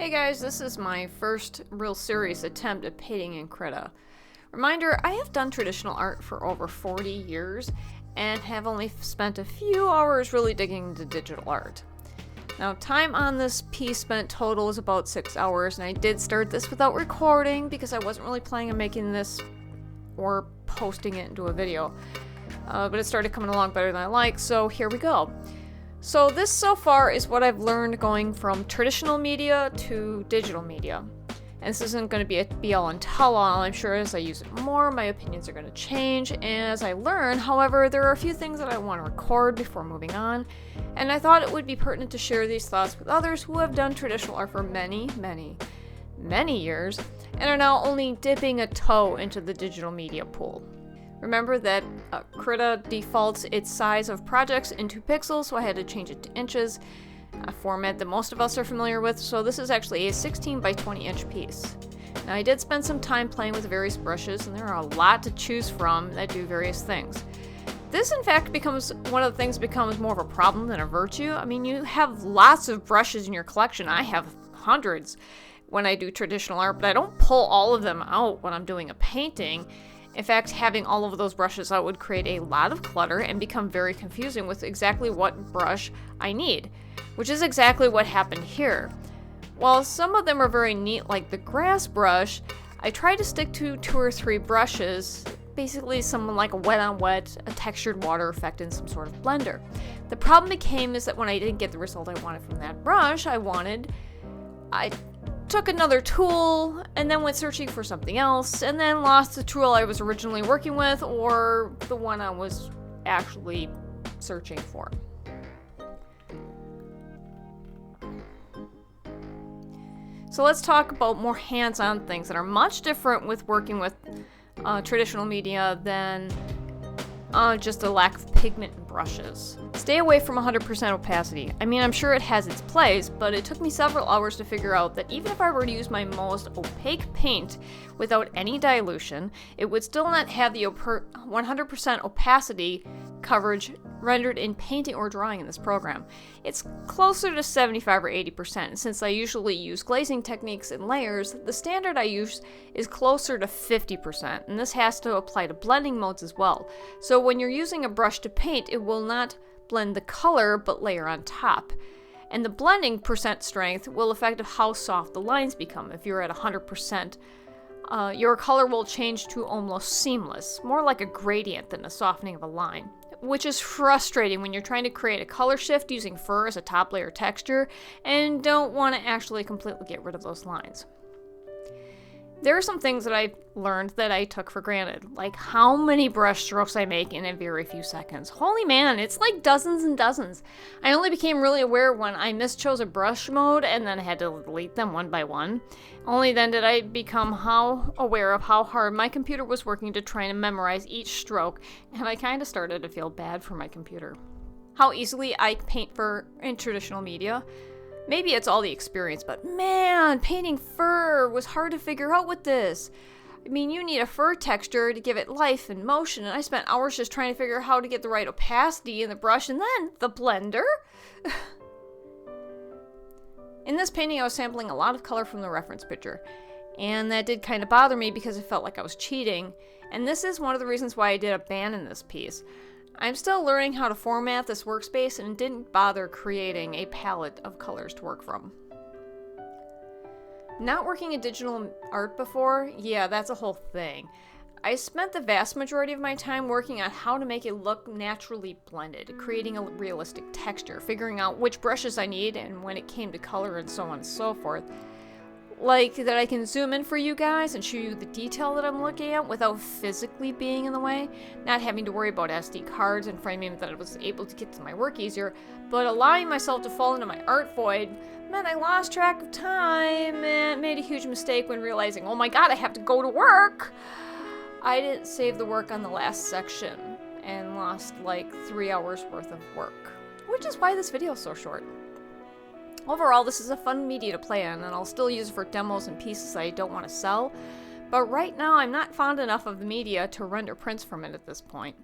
Hey guys, this is my first real serious attempt at painting in Krita. Reminder, I have done traditional art for over 40 years and have only spent a few hours really digging into digital art. Now, time on this piece spent total is about 6 hours, and I did start this without recording because I wasn't really planning on making this or posting it into a video. But it started coming along better than I like, so here we go. So this so far is what I've learned going from traditional media to digital media. And this isn't going to be a be-all and tell-all. I'm sure as I use it more, my opinions are going to change as I learn. However, there are a few things that I want to record before moving on. And I thought it would be pertinent to share these thoughts with others who have done traditional art for many years and are now only dipping a toe into the digital media pool. Remember that Krita defaults its size of projects into pixels, so I had to change it to inches, a format that most of us are familiar with, so this is actually a 16 by 20 inch piece. Now, I did spend some time playing with various brushes, and there are a lot to choose from that do various things. This, in fact, becomes one of the things that becomes more of a problem than a virtue. I mean, you have lots of brushes in your collection. I have hundreds when I do traditional art, but I don't pull all of them out when I'm doing a painting. In fact, having all of those brushes out would create a lot of clutter and become very confusing with exactly what brush I need, which is exactly what happened here. While some of them are very neat, like the grass brush, I tried to stick to 2 or 3 brushes, basically some like a wet on wet, a textured water effect in some sort of blender. The problem became is that when I didn't get the result I wanted from that brush, I took another tool and then went searching for something else and then lost the tool I was originally working with or the one I was actually searching for. So let's talk about more hands-on things that are much different with working with traditional media than just a lack of pigment and brushes. Stay away from 100% opacity. I mean, I'm sure it has its place, but it took me several hours to figure out that even if I were to use my most opaque paint without any dilution, it would still not have the 100% opacity coverage rendered in painting or drawing in this program. It's closer to 75 or 80%. Since I usually use glazing techniques and layers, the standard I use is closer to 50%, and this has to apply to blending modes as well. So when you're using a brush to paint, it will not blend the color but layer on top. And the blending percent strength will affect how soft the lines become. If you're at 100%, your color will change to almost seamless, more like a gradient than a softening of a line, which is frustrating when you're trying to create a color shift using fur as a top layer texture and don't want to actually completely get rid of those lines. There are some things that I've learned that I took for granted, like how many brush strokes I make in a very few seconds. Holy man, it's like dozens and dozens. I only became really aware when I mischose a brush mode and then I had to delete them one by one. Only then did I become aware of how hard my computer was working to try and memorize each stroke, and I kind of started to feel bad for my computer. How easily I paint fur in traditional media. Maybe it's all the experience, but man, painting fur was hard to figure out with this. I mean, you need a fur texture to give it life and motion, and I spent hours just trying to figure out how to get the right opacity in the brush and then the blender. In this painting, I was sampling a lot of color from the reference picture, and that did kind of bother me because it felt like I was cheating, and this is one of the reasons why I did abandon this piece. I'm still learning how to format this workspace and didn't bother creating a palette of colors to work from. Not working in digital art before? Yeah, that's a whole thing. I spent the vast majority of my time working on how to make it look naturally blended, creating a realistic texture, figuring out which brushes I need and when it came to color and so on and so forth. Like that I can zoom in for you guys and show you the detail that I'm looking at without physically being in the way, not having to worry about SD cards and framing that I was able to get to my work easier, but allowing myself to fall into my art void meant I lost track of time and made a huge mistake when realizing, oh my god, I have to go to work! I didn't save the work on the last section and lost like 3 hours worth of work, which is why this video is so short. Overall, this is a fun media to play on, and I'll still use it for demos and pieces I don't want to sell, but right now I'm not fond enough of the media to render prints from it at this point.